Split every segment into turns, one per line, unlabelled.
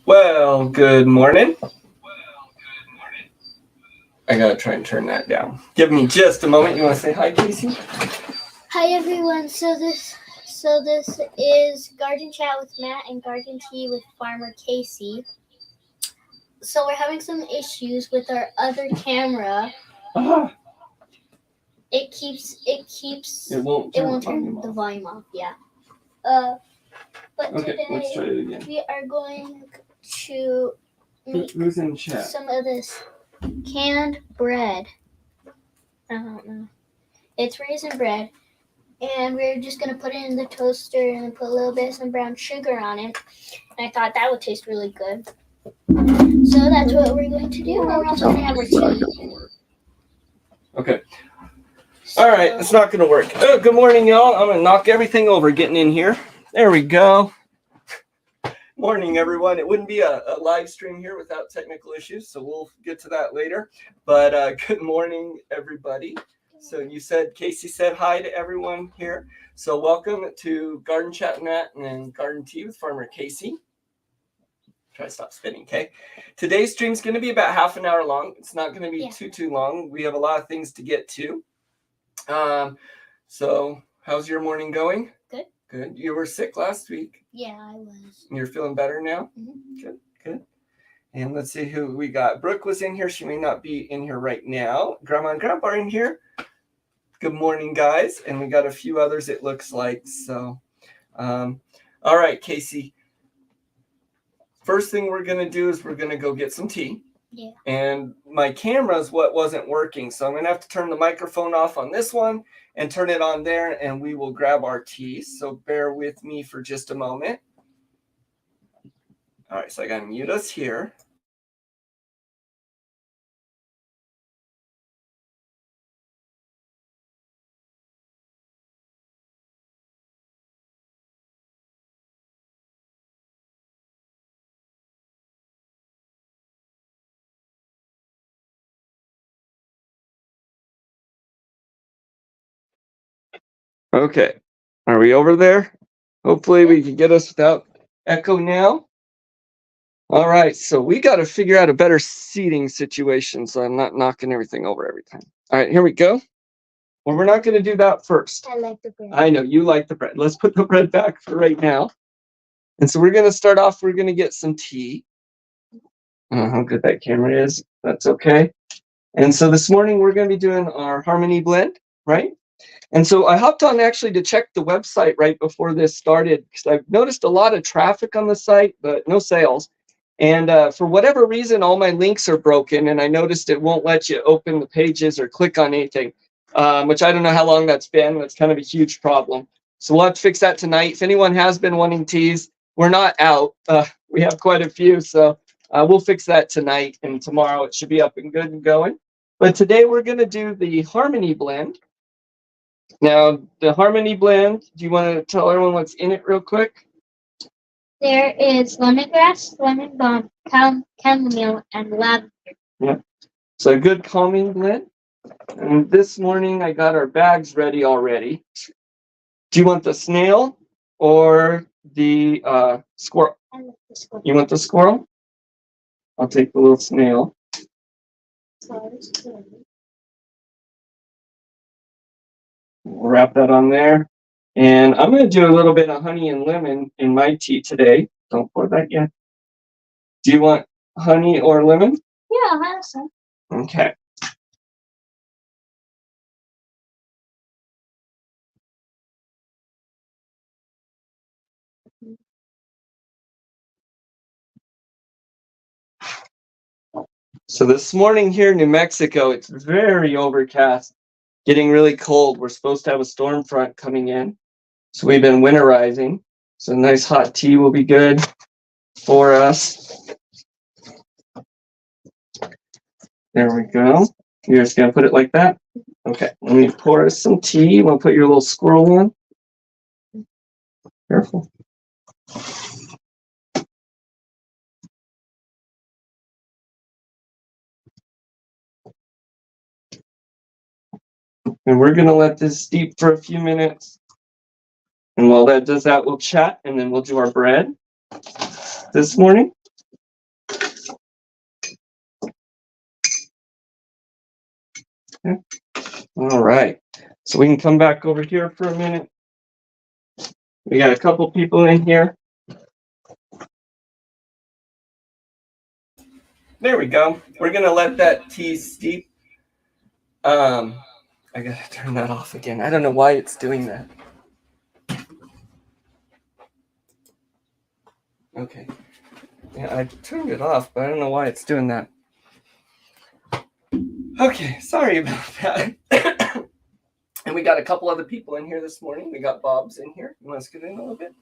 Well, good morning. I gotta try and turn that down. Give me just a moment. You want to say hi, Casey?
Hi everyone. So this is Garden Chat with Matt and Garden Tea with Farmer Casey. So we're having some issues with our other camera. It won't turn the volume off. Yeah. But
Okay,
today
let's try it again.
we are going to make
Who's in chat?
some of this canned bread. I don't know. It's raisin bread. And we're just going to put it in the toaster and put a little bit of some brown sugar on it. And I thought that would taste really good. So that's what we're going to do. We're also going to have our tea.
Okay. All right, it's not going to work. Oh, good morning, y'all. I'm going to knock everything over getting in here. There we go. Morning, everyone. It wouldn't be a live stream here without technical issues, so we'll get to that later. But good morning, everybody. So you said, Casey said hi to everyone here. So welcome to Garden Chat Matt and Garden Tea with Farmer Casey. Try to stop spinning, okay? Today's stream is going to be about half an hour long. It's not going to be too long. We have a lot of things to get to. So how's your morning going?
Good.
Good. You were sick last week.
Yeah, I was.
You're feeling better now?
Mm-hmm.
Good. And let's see who we got. Brooke was in here. She may not be in here right now. Grandma and Grandpa are in here. Good morning, guys. And we got a few others, it looks like. So, all right, Casey. First thing we're going to do is we're going to go get some tea.
Yeah.
And my camera's what wasn't working. So I'm going to have to turn the microphone off on this one and turn it on there, and we will grab our tea. So bear with me for just a moment. All right, so I got to mute us here. Okay, are we over there? Hopefully we can get us without echo now. All right, so we got to figure out a better seating situation so I'm not knocking everything over every time. All right, here we go. Well, we're not going to do that first.
I like the bread.
I know, you like the bread. Let's put the bread back for right now. And so we're going to start off, we're going to get some tea. I don't know how good that camera is. That's okay. And so this morning we're going to be doing our Harmony blend, right? And so I hopped on actually to check the website right before this started because I've noticed a lot of traffic on the site, but no sales. And for whatever reason, all my links are broken, and I noticed it won't let you open the pages or click on anything, which I don't know how long that's been. That's kind of a huge problem. So we'll have to fix that tonight. If anyone has been wanting teas, we're not out. We have quite a few, so we'll fix that tonight, and tomorrow it should be up and good and going. But today we're going to do the Harmony blend. Now, the Harmony blend, do you want to tell everyone what's in it real quick?
There is lemongrass, lemon balm, chamomile, and lavender.
Yeah. So a good calming blend. And this morning I got our bags ready already. Do you want the snail or the squirrel?
I like the squirrel.
You want the squirrel? I'll take the little snail. We'll wrap that on there. And I'm going to do a little bit of honey and lemon in my tea today. Don't pour that yet. Do you want honey or lemon?
Yeah, I'll have some.
Okay. So this morning here in New Mexico, it's very overcast, getting really cold. We're supposed to have a storm front coming in. So we've been winterizing. So nice hot tea will be good for us. There we go. You're just going to put it like that? Okay, let me pour us some tea. You want to put your little squirrel in? Careful. And we're going to let this steep for a few minutes. And while that does that, we'll chat and then we'll do our bread this morning. All right. So we can come back over here for a minute. We got a couple people in here. There we go. We're gonna let that tea steep. I gotta turn that off again. I don't know why it's doing that. Okay. Yeah, I turned it off, but I don't know why it's doing that. Okay, sorry about that. And we got a couple other people in here this morning. We got Bob's in here. You want to scoot in a little bit?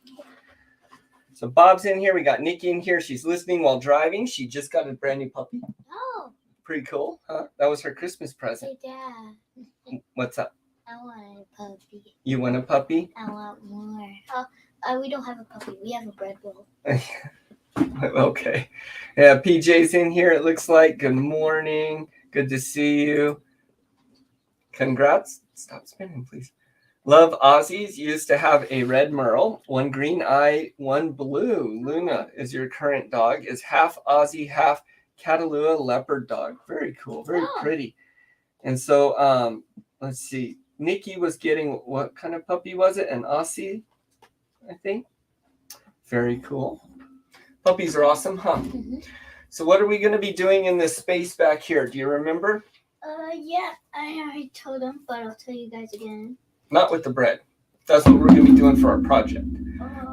So Bob's in here. We got Nikki in here. She's listening while driving. She just got a brand new puppy.
Oh.
Pretty cool, huh? That was her Christmas present.
Hey, Dad.
What's up?
I want a puppy.
You want a puppy?
I want more. We don't have a puppy. We have a bread bowl.
Okay. Yeah, PJ's in here, it looks like. Good morning. Good to see you. Congrats. Stop spinning, please. Love Aussies. Used to have a red Merle, one green eye, one blue. Luna is your current dog. Is half Aussie, half Catalua leopard dog. Very cool. Very pretty. And so, let's see. Nikki was getting, what kind of puppy was it? An Aussie, I think. Very cool. Puppies are awesome, huh? Mm-hmm. So what are we going to be doing in this space back here? Do you remember?
Yeah, I already told them, but I'll tell you guys again.
Not with the bread. That's what we're going to be doing for our project.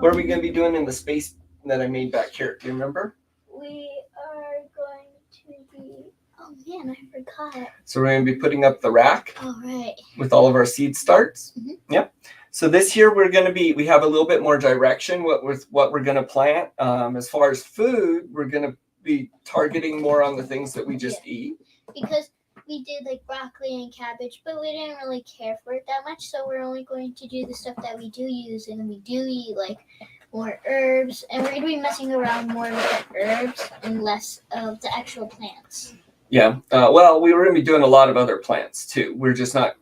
What are we going to be doing in the space that I made back here? Do you remember?
We are going to be... Oh, man, I forgot.
So we're going to be putting up the rack.
Oh, right.
With all of our seed starts.
Mm-hmm.
Yep. So this year we have a little bit more direction with what we're going to plant. As far as food, we're going to be targeting more on the things that we just eat.
Because we did like broccoli and cabbage, but we didn't really care for it that much. So we're only going to do the stuff that we do use, and we do eat like more herbs. And we're going to be messing around more with the herbs and less of the actual plants. Yeah.
Well, we were going to be doing a lot of other plants too. We're just not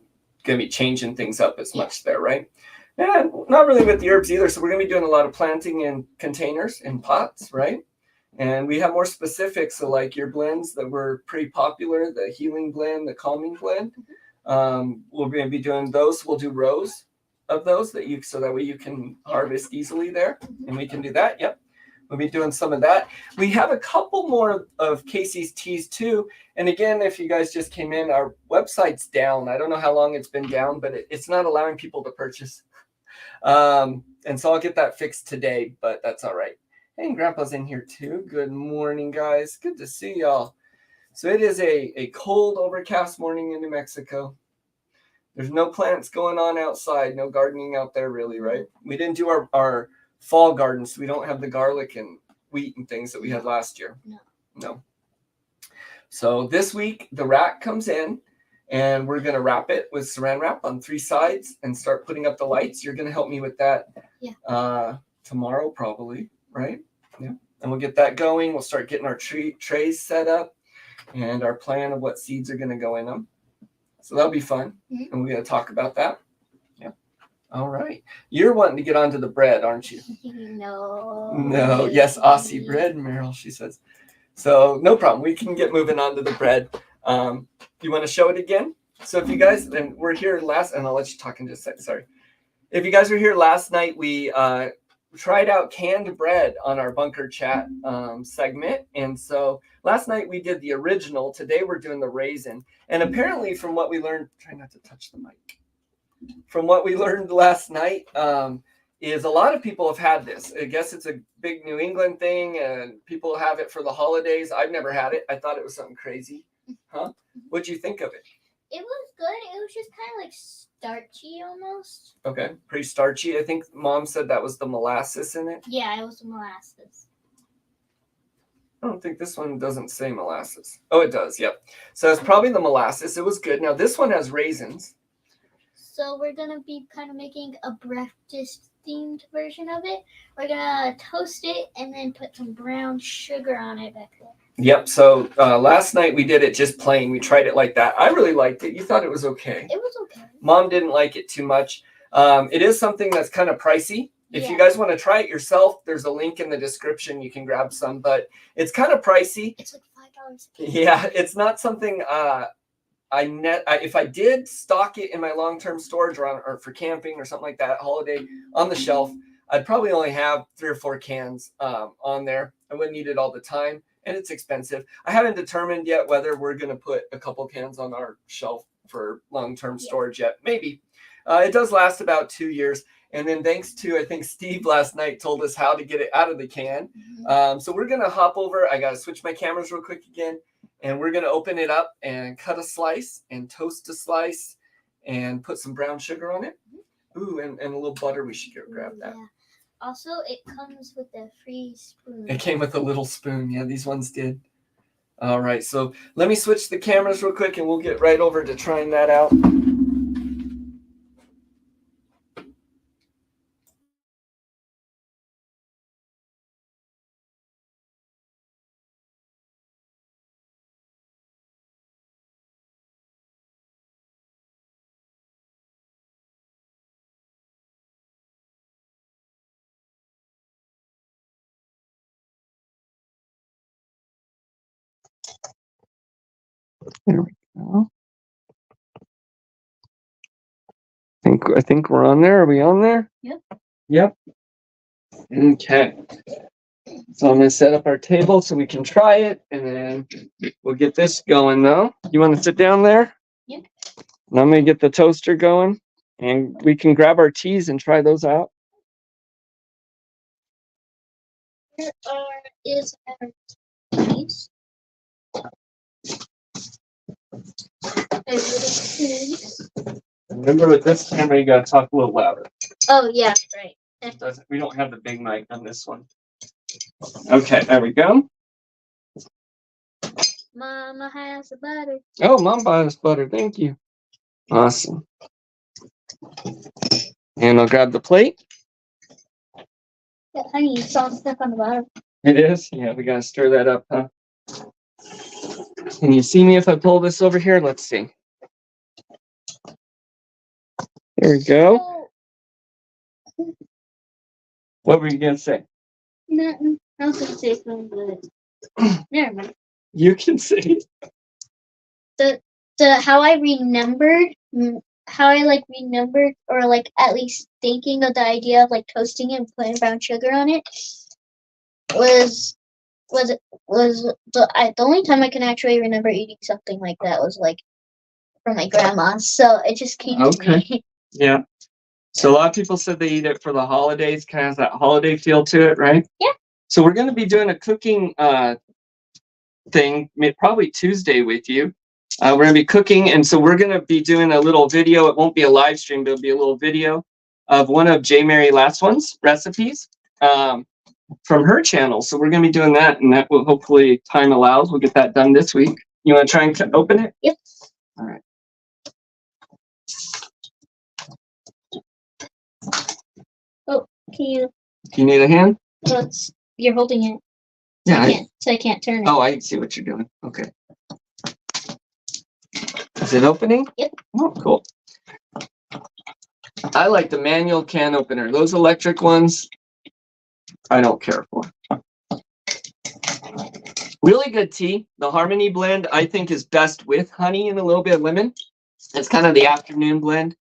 going to be changing things up as much there, right? Yeah, not really with the herbs either. So we're going to be doing a lot of planting in containers, in pots, right? And we have more specifics. So like your blends that were pretty popular, the healing blend, the calming blend. We're going to be doing those. We'll do rows of those so that way you can harvest easily there. And we can do that. Yep. We'll be doing some of that. We have a couple more of Casey's teas too. And again, if you guys just came in, our website's down. I don't know how long it's been down, but it's not allowing people to purchase. And so I'll get that fixed today, but that's all right. Hey, and Grandpa's in here too. Good morning, guys. Good to see y'all. So it is a cold, overcast morning in New Mexico. There's no plants going on outside, no gardening out there really, right? We didn't do our fall gardens. So we don't have the garlic and wheat and things that we had last year. No. So this week, the rack comes in, and we're going to wrap it with saran wrap on 3 sides and start putting up the lights. You're going to help me with that tomorrow probably, right? Yeah. And we'll get that going. We'll start getting our trays set up and our plan of what seeds are going to go in them. So that'll be fun. Mm-hmm. And we're going to talk about that. Yeah. All right. You're wanting to get onto the bread, aren't you? No. Yes, Aussie bread, Meryl, she says. So no problem. We can get moving on to the bread. You want to show it again? So if you guys, and we're here and I'll let you talk in just a second. Sorry. If you guys were here last night, we tried out canned bread on our bunker chat segment. And so last night we did the original. Today we're doing the raisin. And apparently from what we learned, try not to touch the mic. From what we learned last night, is a lot of people have had this. I guess it's a big New England thing and people have it for the holidays. I've never had it. I thought it was something crazy. Huh? What'd you think of it?
It was good. It was just kind of like starchy almost.
Okay. Pretty starchy. I think Mom said that was the molasses in it.
Yeah, it was the molasses.
I don't think this one doesn't say molasses. Oh, it does. Yep. So it's probably the molasses. It was good. Now this one has raisins.
So we're going to be kind of making a breakfast themed version of it. We're going to toast it and then put some brown sugar on it back there.
Yep. So last night we did it just plain. We tried it like that. I really liked it. You thought it was okay.
It was okay.
Mom didn't like it too much. It is something that's kind of pricey. If you guys want to try it yourself, there's a link in the description. You can grab some, but it's kind of pricey.
It's like $5.
Yeah, it's not something if I did stock it in my long-term storage or for camping or something like that, holiday on the shelf, I'd probably only have 3 or 4 cans on there. I wouldn't need it all the time, and it's expensive. I haven't determined yet whether we're going to put a couple cans on our shelf for long-term storage yet. Maybe. It does last about 2 years. And then thanks to, I think Steve last night told us how to get it out of the can. So we're going to hop over. I got to switch my cameras real quick again. And we're going to open it up and cut a slice and toast a slice and put some brown sugar on it. Ooh, and a little butter. We should go grab that.
Yeah. Also, it comes with a free spoon.
It came with a little spoon. Yeah, these ones did. All right. So let me switch the cameras real quick and we'll get right over to trying that out. There we go. I think we're on there. Are we on there?
Yep.
Yep. Okay. So I'm going to set up our table so we can try it, and then we'll get this going, though. You want to sit down there?
Yep.
And I'm going to get the toaster going, and we can grab our teas and try those out.
Here is our teas.
Remember, with this camera, you got to talk a little louder.
Oh, yeah, right.
We don't have the big mic on this one. Okay, there we go.
Mama has the butter.
Oh, Mom bought us butter. Thank you. Awesome. And I'll grab the plate.
Yeah, honey, you saw stuff on the bottom.
It is? Yeah, we got to stir that up, huh? Can you see me if I pull this over here? Let's see. There we go. What were you going to say?
Nothing. I was going to say something, but never mind.
You can say.
How I remembered or like at least thinking of the idea of like toasting it and putting brown sugar on it was the only time I can actually remember eating something like that was like from my grandma. So it just came to me.
Yeah. So a lot of people said they eat it for the holidays, kind of has that holiday feel to it, right?
Yeah.
So we're going to be doing a cooking thing probably Tuesday with you. We're going to be cooking, and so we're going to be doing a little video. It won't be a live stream, but it'll be a little video of one of J. Mary Lastwan's recipes from her channel. So we're going to be doing that, and that will hopefully time allows. We'll get that done this week. You want to try and open it?
Yep.
All right.
Oh, can you?
Do you need a hand?
Well, you're holding it.
Yeah.
So I can't turn it.
Oh, I see what you're doing. Okay. Is it opening?
Yep.
Oh, cool. I like the manual can opener. Those electric ones, I don't care for. Really good tea. The Harmony blend, I think, is best with honey and a little bit of lemon. It's kind of the afternoon blend.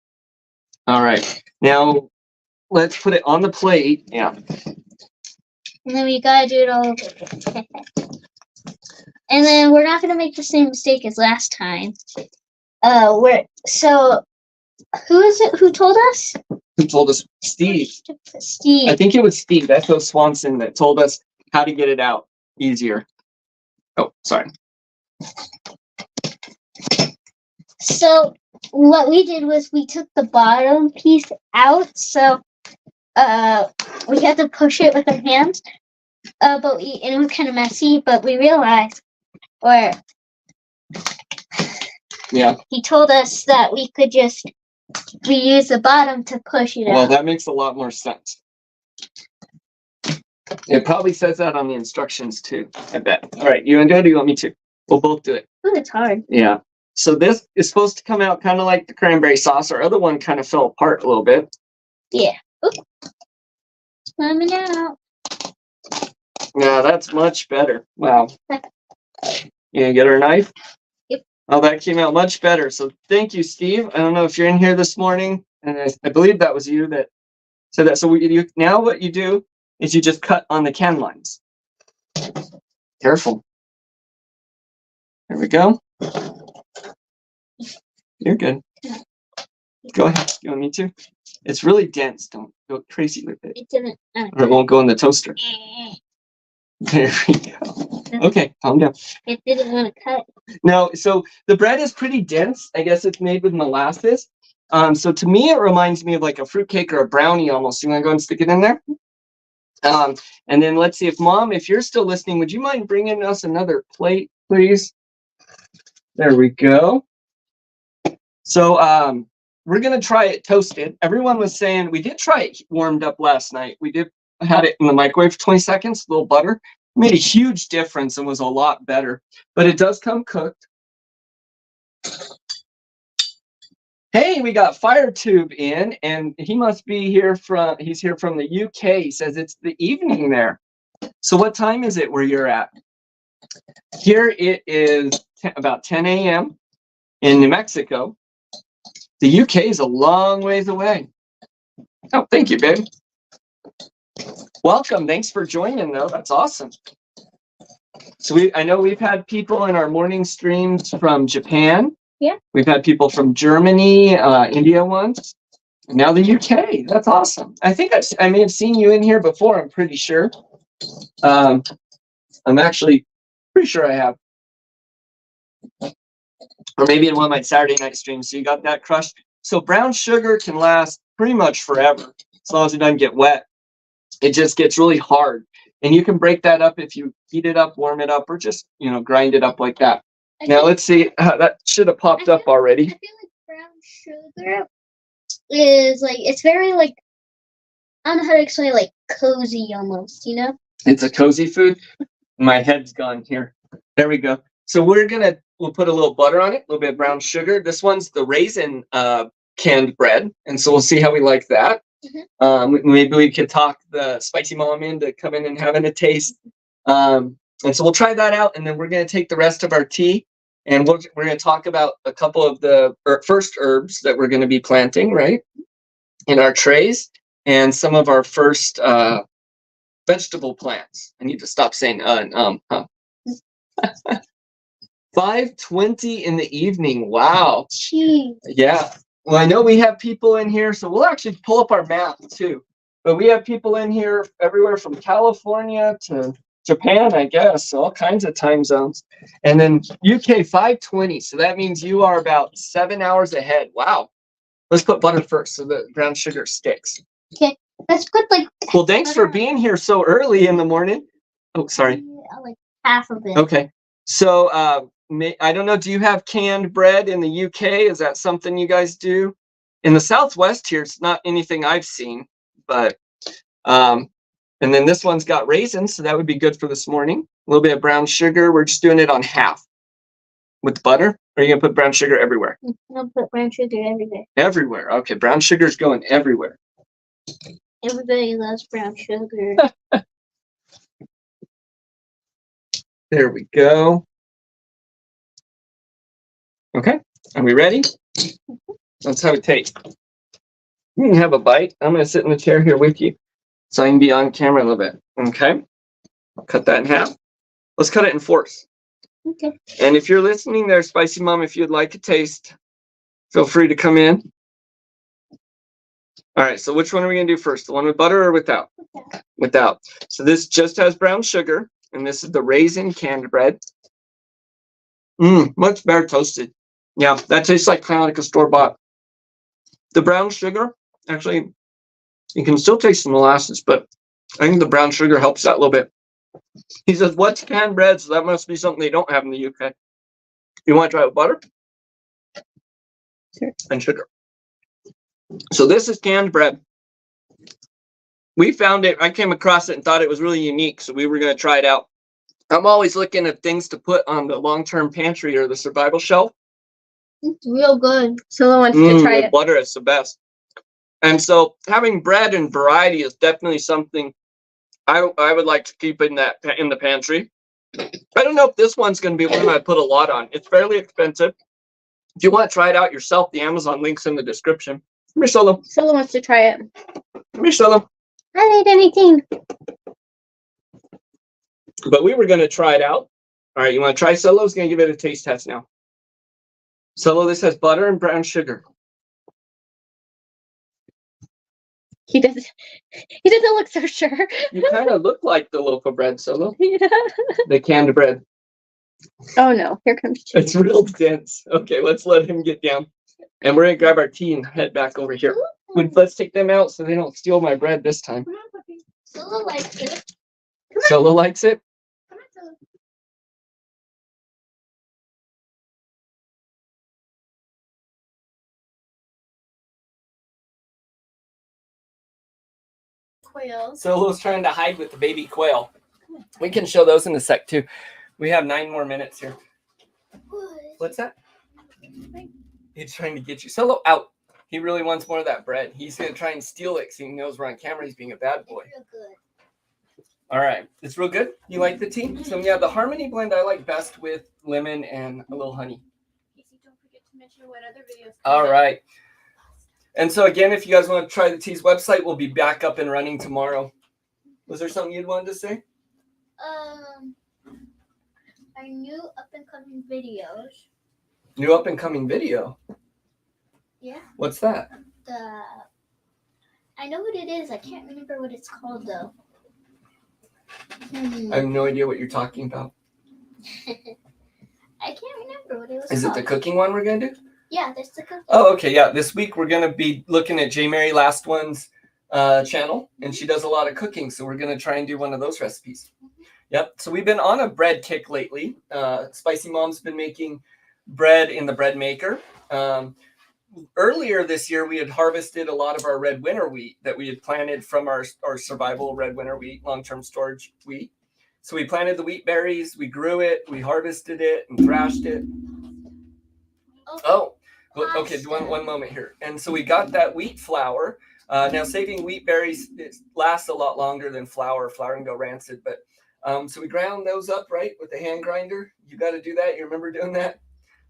All right. Now, let's put it on the plate. Yeah.
And then we gotta do it all over again. And then we're not gonna make the same mistake as last time. Who is it who told us?
Who told us? Steve.
Steve.
I think it was Steve, Echo Swanson, that told us how to get it out easier. Oh, sorry.
So what we did was we took the bottom piece out. So we had to push it with our hands. And it was kind of messy, but we realized,
yeah,
he told us that we could just use the bottom to push it out.
Well, that makes a lot more sense. It probably says that on the instructions too, I bet. All right, you want to do it or you want me to? We'll both do it.
Ooh, it's hard.
Yeah. So this is supposed to come out kind of like the cranberry sauce. Our other one kind of fell apart a little bit.
Yeah. Ooh. It's coming out.
Yeah, that's much better. Wow. You gonna get our knife?
Yep.
Oh, that came out much better. So thank you, Steve. I don't know if you're in here this morning, and I believe that was you that said that. So now what you do is you just cut on the can lines. Careful. There we go. You're good. Go ahead. You want me to? It's really dense. Don't go crazy with it.
It didn't.
Or it won't go in the toaster. There we go. Okay, calm down.
It didn't want to cut.
No, so the bread is pretty dense. I guess it's made with molasses. So to me, it reminds me of like a fruitcake or a brownie almost. You want to go and stick it in there? And then let's see if Mom, if you're still listening, would you mind bringing us another plate, please? There we go. So we're going to try it toasted. Everyone was saying we did try it warmed up last night. We had it in the microwave for 20 seconds, a little butter. Made a huge difference and was a lot better. But it does come cooked. Hey, we got FireTube in, and he must be here he's here from the UK. He says it's the evening there. So what time is it where you're at? Here it is about 10 a.m. in New Mexico. The UK is a long ways away. Oh, thank you, babe. Welcome. Thanks for joining, though. That's awesome. So I know we've had people in our morning streams from Japan.
Yeah.
We've had people from Germany, India once, and now the UK. That's awesome. I think I may have seen you in here before. I'm pretty sure. I'm actually pretty sure I have. Or maybe in one of my Saturday night streams. So you got that crushed. So brown sugar can last pretty much forever as long as it doesn't get wet. It just gets really hard. And you can break that up if you heat it up, warm it up, or just, grind it up like that. Now let's see. That should have popped up already.
I feel like brown sugar is like, it's very like, I don't know how to explain it, like cozy almost,
It's a cozy food. My head's gone here. There we go. So we'll put a little butter on it, a little bit of brown sugar. This one's the raisin canned bread. And so we'll see how we like that. Mm-hmm. Maybe we could talk the spicy mom into coming and having a taste. And so we'll try that out, and then we're going to take the rest of our tea, and we're going to talk about a couple of the first herbs that we're going to be planting, right, in our trays, and some of our first vegetable plants. I need to stop saying and 5:20 in the evening. Wow.
Jeez.
Yeah. Well, I know we have people in here, so we'll actually pull up our map too. But we have people in here everywhere from California to Japan, I guess, so all kinds of time zones. And then UK 5:20, so that means you are about 7 hours ahead. Wow. Let's put butter first so the brown sugar sticks.
Okay, let's put like.
Well, thanks for being here so early in the morning. Oh, sorry.
Like half of it.
Okay. So I don't know, do you have canned bread in the UK? Is that something you guys do? In the Southwest here, it's not anything I've seen, but and then this one's got raisins, so that would be good for this morning. A little bit of brown sugar. We're just doing it on half with butter. Or are you gonna put brown sugar everywhere?
I'll put brown sugar everywhere.
Everywhere. Okay, brown sugar's going everywhere.
Everybody loves brown sugar.
There we go. Okay, are we ready? Let's have a taste. You can have a bite. I'm going to sit in the chair here with you so I can be on camera a little bit. Okay, I'll cut that in half. Let's cut it in fourths.
Okay.
And if you're listening there, Spicy Mom, if you'd like a taste, feel free to come in. All right, so which one are we going to do first? The one with butter or without? Without. So this just has brown sugar, and this is the raisin canned bread. Much better toasted. Yeah, that tastes kind of like a store-bought. The brown sugar, actually, you can still taste the molasses, but I think the brown sugar helps that a little bit. He says, what's canned bread? So that must be something they don't have in the UK. You want to try it with butter? And sugar. So this is canned bread. We found it, I came across it and thought it was really unique, so we were going to try it out. I'm always looking at things to put on the long-term pantry or the survival shelf.
It's real good. Someone wants to try it.
Butter is the best. And so having bread and variety is definitely something I would like to keep in the pantry. I don't know if this one's going to be one I put a lot on. It's fairly expensive. If you want to try it out yourself, the Amazon link's in the description. Come here, Solo.
Solo wants to try it.
Come here, Solo.
I don't eat anything.
But we were going to try it out. All right, you want to try? Solo's going to give it a taste test now. Solo, this has butter and brown sugar.
He doesn't look so sure.
You kind of look like the loaf of bread, Solo.
Yeah.
The canned bread.
Oh no, here comes cheese.
It's real dense. Okay, let's let him get down. And we're going to grab our tea and head back over here. Let's take them out so they don't steal my bread this time.
Solo likes it.
Solo likes it?
Quail.
Solo's trying to hide with the baby quail. We can show those in a sec too. We have 9 more minutes here. What's that? He's trying to get you. Solo, out. He really wants more of that bread. He's going to try and steal it because he knows we're on camera. He's being a bad boy.
It's real good.
All right. It's real good. You like the tea? So yeah, the Harmony blend I like best with lemon and a little honey.
Casey, don't forget to mention what other videos.
All right. And so again, if you guys want to try the tea's website, we'll be back up and running tomorrow. Was there something you'd wanted to say?
Our new up and coming videos.
New up and coming video.
Yeah.
What's that?
I know what it is. I can't remember what it's called though.
I have no idea what you're talking about.
I can't remember what it was.
Is it the cooking one we're gonna do?
Yeah, that's the cooking.
Oh, okay. Yeah, this week we're gonna be looking at J. Mary Last One's channel, and she does a lot of cooking, so we're gonna try and do one of those recipes. Yep. So we've been on a bread kick lately. Spicy Mom's been making bread in the bread maker. Earlier this year, we had harvested a lot of our red winter wheat that we had planted from our survival red winter wheat, long-term storage wheat. So we planted the wheat berries, we grew it, we harvested it and thrashed it. Oh, okay. One moment here. And so we got that wheat flour. Now saving wheat berries, it lasts a lot longer than flour. Flour can go rancid, but so we ground those up, right, with the hand grinder. You got to do that. You remember doing that?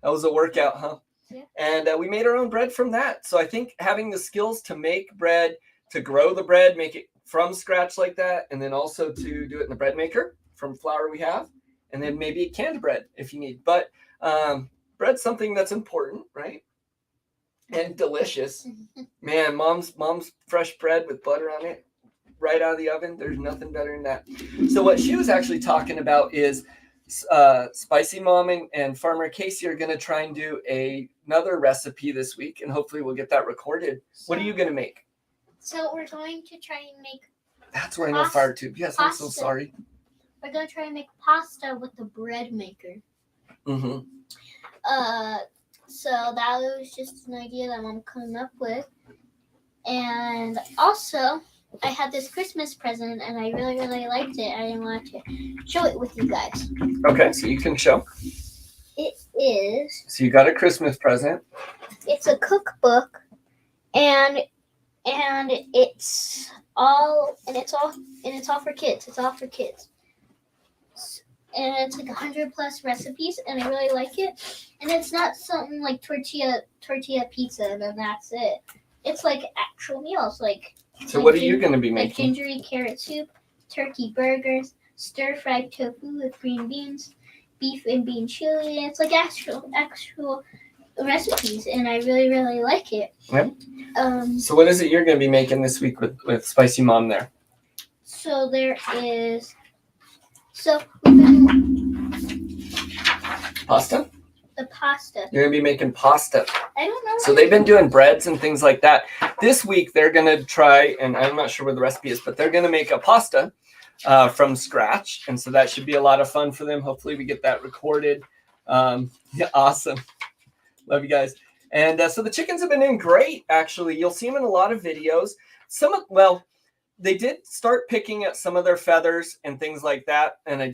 That was a workout, huh?
Yeah.
And we made our own bread from that. So I think having the skills to make bread, to grow the bread, make it from scratch like that, and then also to do it in the bread maker from flour we have, and then maybe canned bread if you need. But bread's something that's important, right? And delicious. Man, mom's fresh bread with butter on it, right out of the oven. There's nothing better than that. So what she was actually talking about is Spicy Mom and Farmer Casey are going to try and do another recipe this week, and hopefully we'll get that recorded. What are you going to make?
So we're going to try and make.
That's where I know fire tube. Yes, I'm so sorry.
We're going to try and make pasta with the bread maker.
Mm-hmm.
So that was just an idea that Mom came up with, and also I had this Christmas present, and I really, really liked it. I didn't want to show it with you guys.
Okay, so you can show.
It is.
So you got a Christmas present.
It's a cookbook, and it's all for kids. It's all for kids. And it's like 100+ recipes, and I really like it. And it's not something like tortilla pizza, and then that's it. It's like actual meals, like.
So what are you going to be
like
making?
gingery carrot soup, turkey burgers, stir-fried tofu with green beans, beef and bean chili. And it's like actual recipes, and I really, really like it.
Yep. So what is it you're going to be making this week with Spicy Mom there?
So there is.
Pasta?
The pasta.
You're going to be making pasta.
I don't know.
So they've been doing breads and things like that. This week they're going to try, and I'm not sure where the recipe is, but they're going to make a pasta from scratch. And so that should be a lot of fun for them. Hopefully we get that recorded. Yeah, awesome. Love you guys. And so the chickens have been doing great, actually. You'll see them in a lot of videos. They did start picking at some of their feathers and things like that. And I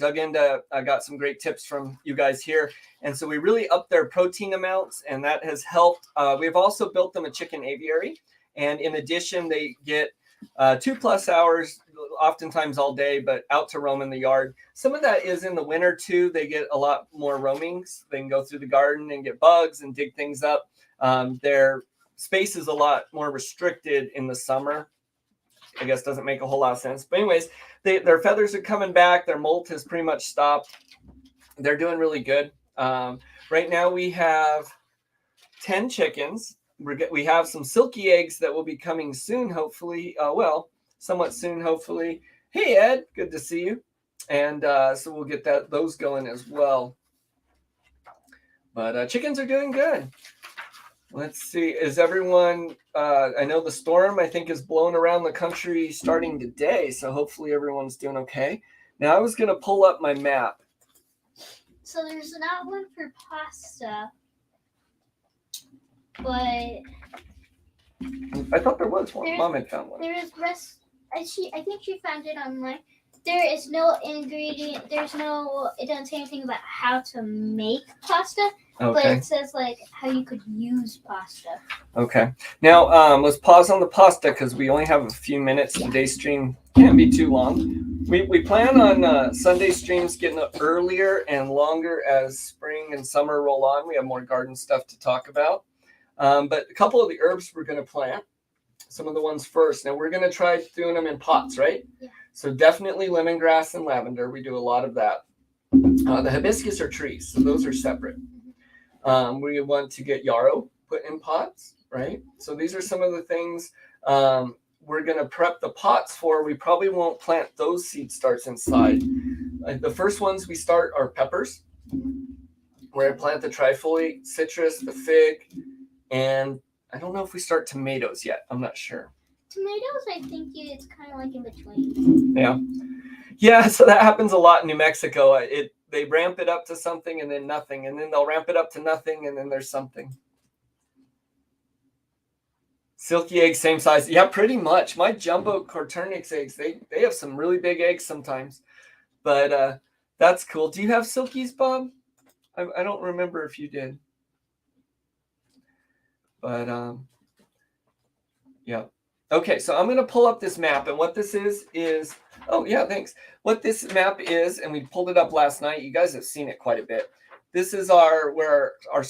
got some great tips from you guys here. And so we really upped their protein amounts, and that has helped. We've also built them a chicken aviary. And in addition, they get 2+ hours, oftentimes all day, but out to roam in the yard. Some of that is in the winter too. They get a lot more roamings. They can go through the garden and get bugs and dig things up. Their space is a lot more restricted in the summer. I guess doesn't make a whole lot of sense. But anyways, their feathers are coming back. Their molt has pretty much stopped. They're doing really good. Right now we have 10 chickens. We have some silky eggs that will be coming soon, hopefully. Somewhat soon, hopefully. Hey, Ed, good to see you. And so we'll get those going as well. But chickens are doing good. Let's see. Is everyone, I know the storm, I think, is blowing around the country starting today. So hopefully everyone's doing okay. Now I was going to pull up my map.
So there's not one for pasta, but
I thought there was one. Mom had found one.
There is I think she found it online. There is no ingredient. It doesn't say anything about how to make pasta, but it says like how you could use pasta. Okay.
Now let's pause on the pasta because we only have a few minutes. Today's stream can't be too long. We plan on Sunday streams getting earlier and longer as spring and summer roll on. We have more garden stuff to talk about. But a couple of the herbs we're going to plant. Some of the ones first. Now we're going to try doing them in pots, right?
Yeah.
So definitely lemongrass and lavender. We do a lot of that. The hibiscus are trees, so those are separate. We want to get yarrow put in pots, right? So these are some of the things we're going to prep the pots for. We probably won't plant those seed starts inside. The first ones we start are peppers. We're going to plant the trifoliate, citrus, the fig, and I don't know if we start tomatoes yet. I'm not sure.
Tomatoes, I think it's kind of like in between.
Yeah. So that happens a lot in New Mexico. They ramp it up to something and then nothing, and then they'll ramp it up to nothing and then there's something. Silky eggs, same size. Yeah, pretty much. My jumbo Corturnix eggs, they have some really big eggs sometimes, but that's cool. Do you have silkies, Bob? I don't remember if you did. But yeah. Okay, so I'm going to pull up this map, and what this is, oh yeah, thanks. What this map is, and we pulled it up last night. You guys have seen it quite a bit. This is where our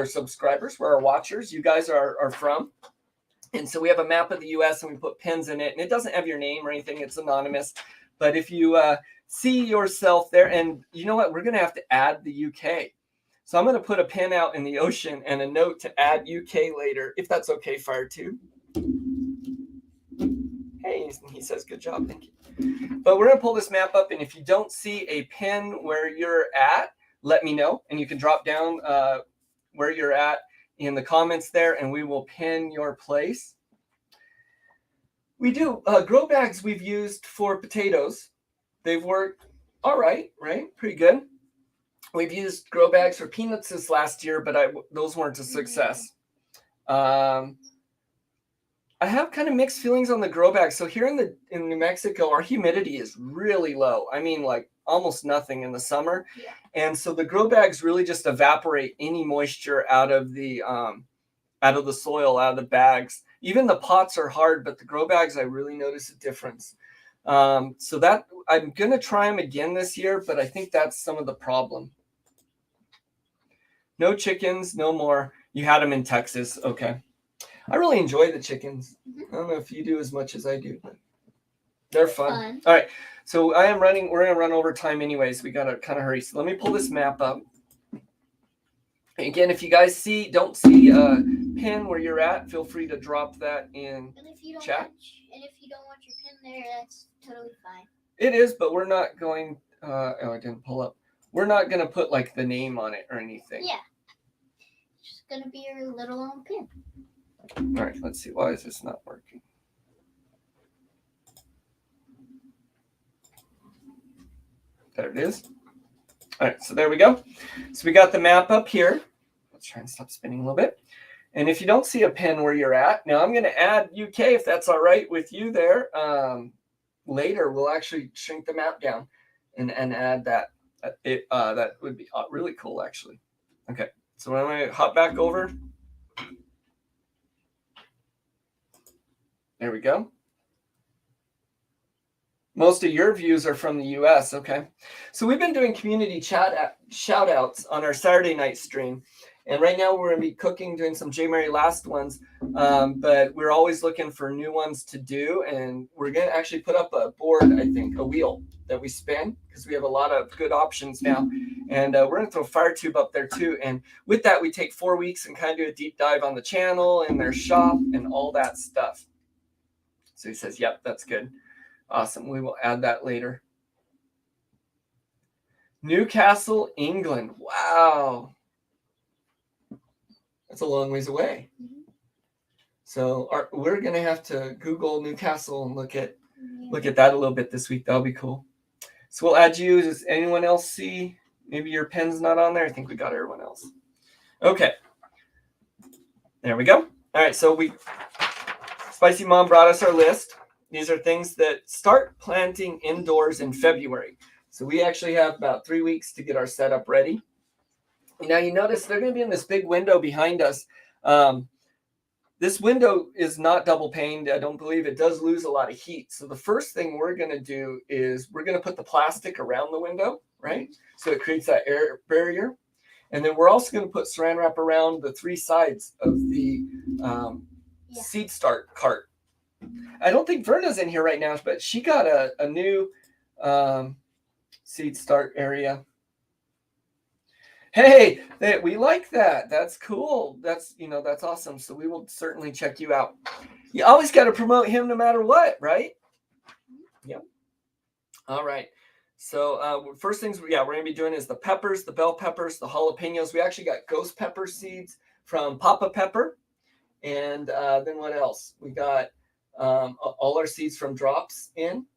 subscribers, where our watchers, you guys are from. And so we have a map of the U.S. and we put pins in it, and it doesn't have your name or anything. It's anonymous. But if you see yourself there, and you know what, we're going to have to add the U.K. So I'm going to put a pin out in the ocean and a note to add UK later, if that's okay, FireTube. Hey, he says, good job, thank you. But we're going to pull this map up, and if you don't see a pin where you're at, let me know, and you can drop down where you're at in the comments there, and we will pin your place. We do grow bags we've used for potatoes. They've worked all right, pretty good. We've used grow bags for peanuts this last year, but those weren't a success. I have kind of mixed feelings on the grow bags. So here in New Mexico, our humidity is really low. I mean, like almost nothing in the summer. Yeah. And so the grow bags really just evaporate any moisture out of the soil, out of the bags. Even the pots are hard, but the grow bags, I really notice a difference. So that I'm going to try them again this year, but I think that's some of the problem. No chickens, no more. You had them in Texas. Okay. I really enjoy the chickens. I don't know if you do as much as I do, but they're fun. All right. So we're going to run over time anyways. We got to kind of hurry. So let me pull this map up. Again, if you guys don't see a pin where you're at, feel free to drop that in chat.
And if you don't want your pin there, that's totally fine.
It is, but we're not going, I didn't pull up. We're not going to put like the name on it or anything.
Yeah. It's just going to be your little own pin.
All right, let's see. Why is this not working? There it is. All right, so there we go. So we got the map up here. Let's try and stop spinning a little bit. And if you don't see a pin where you're at, now I'm going to add UK if that's all right with you there. Later, we'll actually shrink the map down and add that. That would be really cool, actually. Okay, so I'm going to hop back over. There we go. most of your views are from the US. Okay. So we've been doing community shout outs on our Saturday night stream. And right now we're going to be cooking, doing some J. Mary Last ones. But we're always looking for new ones to do. And we're going to actually put up a board, I think, a wheel that we spin, because we have a lot of good options now. And we're going to throw FireTube up there too. And with that, we take 4 weeks and kind of do a deep dive on the channel and their shop and all that stuff. So he says, yep, that's good. Awesome. We will add that later. Newcastle, England. Wow. That's a long ways away. So we're going to have to Google Newcastle and look at that a little bit this week. That'll be cool. So we'll add you. Does anyone else see? Maybe your pen's not on there. I think we got everyone else. Okay. There we go. All right. So Spicy Mom brought us our list. These are things that start planting indoors in February. So we actually have about 3 weeks to get our setup ready. Now you notice they're going to be in this big window behind us. This window is not double paned. I don't believe it does lose a lot of heat. So the first thing we're going to do is we're going to put the plastic around the window, right? So it creates that air barrier. And then we're also going to put saran wrap around the 3 sides of the seed start cart. I don't think Verna's in here right now, but she got a new seed start area. Hey, we like that. That's cool. That's awesome. So we will certainly check you out. You always got to promote him no matter what, right? Yep. All right. So first things we're going to be doing is the peppers, the bell peppers, the jalapenos. We actually got ghost pepper seeds from Papa Pepper. And then what else? We got all our seeds from Drops in.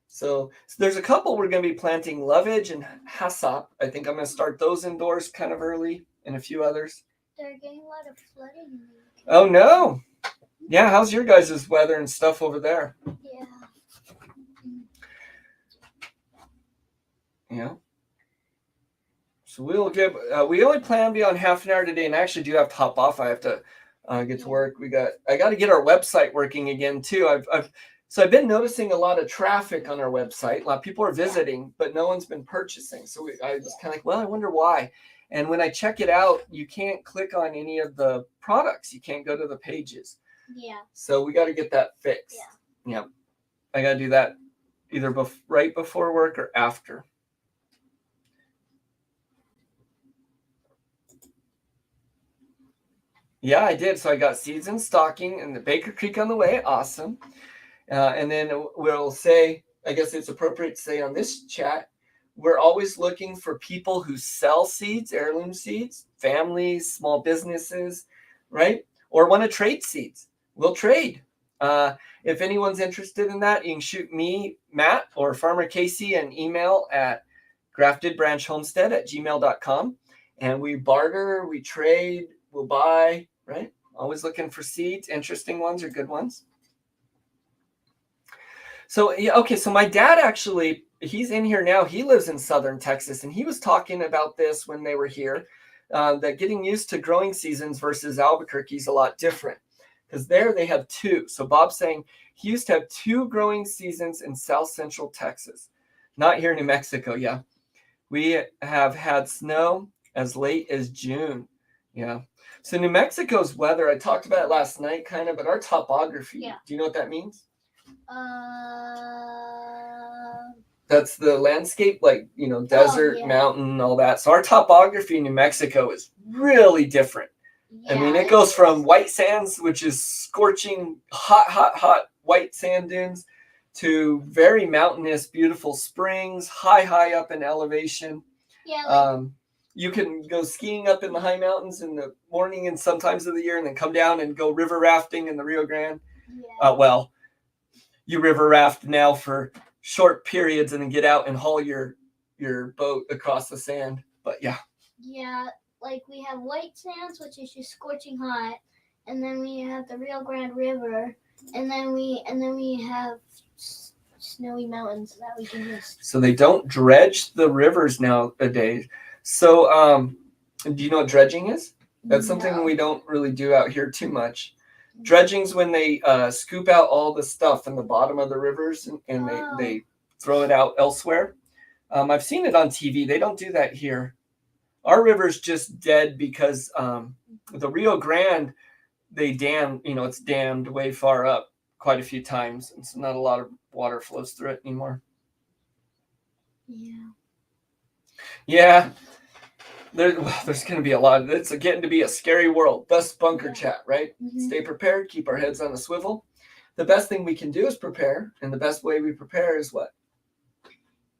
So there's a couple we're going to be planting, Lovage and Hassop. I think I'm going to start those indoors kind of early, and a few others.
They're getting a lot of flooding.
Oh, no. Yeah, how's your guys' weather and stuff over there?
Yeah.
Yeah. So we'll we only plan to be on half an hour today, and I actually do have to hop off. I have to get to work. I got to get our website working again too. I've been noticing a lot of traffic on our website. A lot of people are visiting, but no one's been purchasing. So I was kind of like, well, I wonder why. And when I check it out, you can't click on any of the products. You can't go to the pages.
Yeah.
So we got to get that fixed. Yeah. I got to do that either right before work or after. Yeah, I did. So I got seeds in stocking and the Baker Creek on the way. Awesome. And then we'll say, I guess it's appropriate to say on this chat, we're always looking for people who sell seeds, heirloom seeds, families, small businesses, right? Or want to trade seeds. We'll trade. If anyone's interested in that, you can shoot me, Matt, or Farmer Casey an email at graftedbranchhomestead@gmail.com. And we barter, we trade, we'll buy, right? Always looking for seeds, interesting ones or good ones. So, yeah, okay, so my dad actually, he's in here now. He lives in southern Texas, and he was talking about this when they were here, that getting used to growing seasons versus Albuquerque is a lot different, because there they have 2. So Bob's saying he used to have 2 growing seasons in south central Texas, not here in New Mexico. Yeah, we have had snow as late as June. Yeah. So New Mexico's weather, I talked about it last night kind of, but our topography, do you know what that means? That's the landscape, like, desert, mountain, all that. So our topography in New Mexico is really different. Yeah, I mean, it goes from white sands, which is scorching, hot white sand dunes, to very mountainous, beautiful springs, high up in elevation. Yeah. You can go skiing up in the high mountains in the morning and sometimes of the year, and then come down and go river rafting in the Rio Grande. Yeah. You river raft now for short periods and then get out and haul your boat across the sand. But yeah. Yeah,
like we have white sands, which is just scorching hot, and then we have the Rio Grande River, and then we have snowy mountains that we can use.
So they don't dredge the rivers nowadays. So do you know what dredging is? That's something we don't really do out here too much. Dredging's when they scoop out all the stuff in the bottom of the rivers and they throw it out elsewhere. I've seen it on TV. They don't do that here. Our river's just dead because the Rio Grande, they dam, it's dammed way far up quite a few times. And so not a lot of water flows through it anymore.
Yeah.
Yeah. There's going to be a lot. It's getting to be a scary world. Thus bunker chat, right?
Mm-hmm.
Stay prepared. Keep our heads on a swivel. The best thing we can do is prepare. And the best way we prepare is what?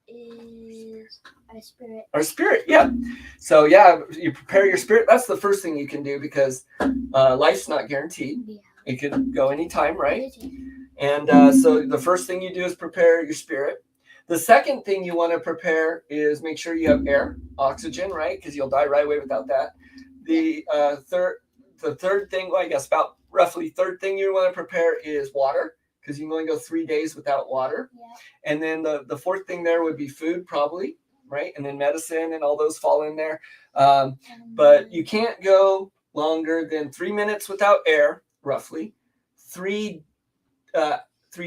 Is our spirit.
Our spirit, yeah. So, yeah, you prepare your spirit. That's the first thing you can do because life's not guaranteed.
Yeah.
It could go anytime, right?
It is.
And so the first thing you do is prepare your spirit. The second thing you want to prepare is make sure you have air, oxygen, right? Because you'll die right away without that. The third thing, well, I guess about roughly third thing you want to prepare is water, because you can only go 3 days without water.
Yeah.
And then the fourth thing there would be food, probably, right? And then medicine and all those fall in there. But you can't go longer than 3 minutes without air, roughly. 3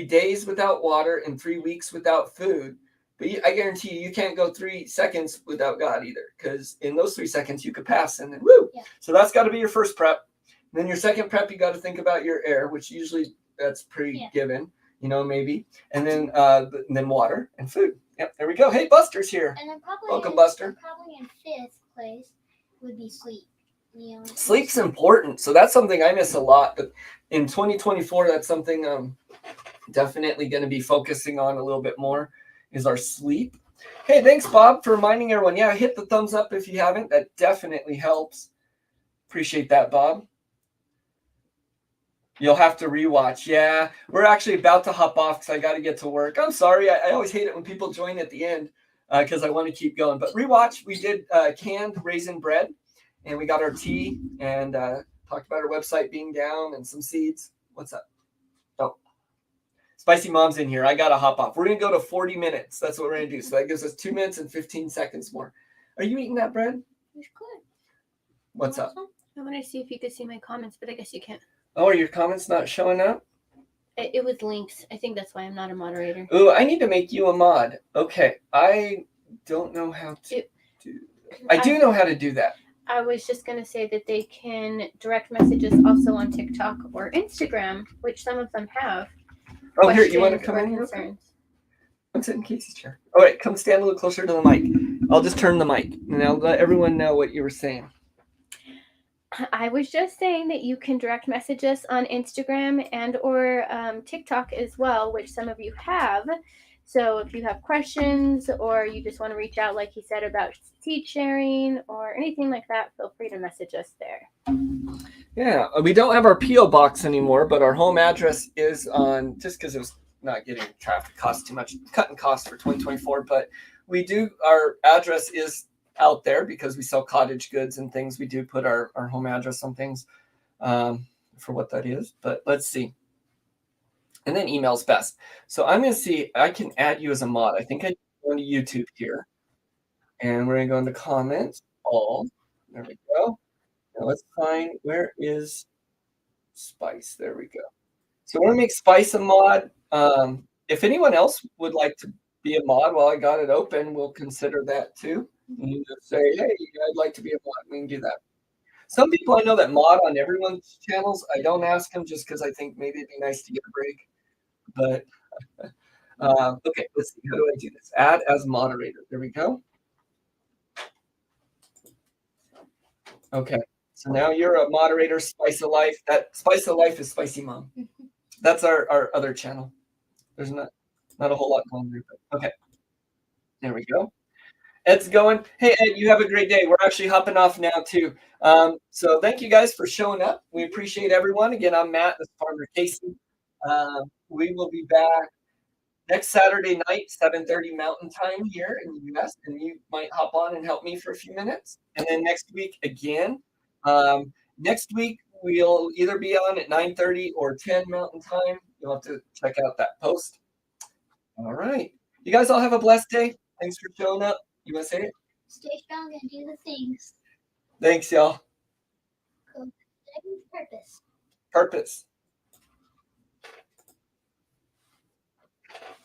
days without water and 3 weeks without food. But I guarantee you can't go 3 seconds without God either, because in those 3 seconds you could pass and then woo.
Yeah.
So that's got to be your first prep. And then your second prep, you got to think about your air, which usually that's pretty given, maybe. And then water and food. Yep, there we go. Hey, Buster's here.
And then probably
Welcome, Buster.
Probably in fifth place would be sleep.
Sleep's important. So that's something I miss a lot. But in 2024, that's something I'm definitely going to be focusing on a little bit more is our sleep. Hey, thanks, Bob, for reminding everyone. Yeah, hit the thumbs up if you haven't. That definitely helps. Appreciate that, Bob. You'll have to rewatch. Yeah, we're actually about to hop off because I got to get to work. I'm sorry. I always hate it when people join at the end because I want to keep going. But rewatch. We did canned raisin bread. And we got our tea and talked about our website being down and some seeds. What's up? Oh, Spicy Mom's in here. I got to hop off. We're going to go to 40 minutes. That's what we're going to do. So that gives us 2 minutes and 15 seconds more. Are you eating that bread?
It's good.
What's up?
I wanted to see if you could see my comments, but I guess you can't.
Oh, are your comments not showing up?
It was links. I think that's why I'm not a moderator.
Ooh, I need to make you a mod. Okay. I don't know how to do that. I do know how to do that.
I was just going to say that they can direct messages also on TikTok or Instagram, which some of them have.
Oh, here, you want to come in here? Come sit in Casey's chair. All right, come stand a little closer to the mic. I'll just turn the mic, and I'll let everyone know what you were saying.
I was just saying that you can direct message us on Instagram and or TikTok as well, which some of you have. So if you have questions or you just want to reach out, like he said, about seed sharing or anything like that, feel free to message us there.
Yeah, we don't have our P.O. box anymore, but our home address is on, just because it was not getting traffic, cost too much, cutting costs for 2024. But we do, our address is out there because we sell cottage goods and things. We do put our home address on things for what that is. But let's see. And then email's best. So I'm going to see, I can add you as a mod. I think I go into YouTube here. And we're going to go into comments, all. There we go. Now let's find, where is Spice? There we go. So we're going to make Spice a mod. If anyone else would like to be a mod while I got it open, we'll consider that too. You just say, hey, I'd like to be a mod. We can do that. Some people I know that mod on everyone's channels. I don't ask them just because I think maybe it'd be nice to get a break. But okay, let's see. How do I do this? Add as moderator. There we go. Okay, so now you're a moderator, Spice of Life. That Spice of Life is Spicy Mom. That's our other channel. There's not a whole lot going there. But okay, there we go. Ed's going. Hey, Ed, you have a great day. We're actually hopping off now, too. So thank you guys for showing up. We appreciate everyone. Again, I'm Matt. This is Farmer Casey. We will be back next Saturday night, 7:30 Mountain Time here in the U.S. And you might hop on and help me for a few minutes. And then next week again. Next week, we'll either be on at 9:30 or 10 Mountain Time. You'll have to check out that post. All right. You guys all have a blessed day. Thanks for showing up. You want to say it?
Stay strong and do the things.
Thanks, y'all.
Purpose.
Purpose.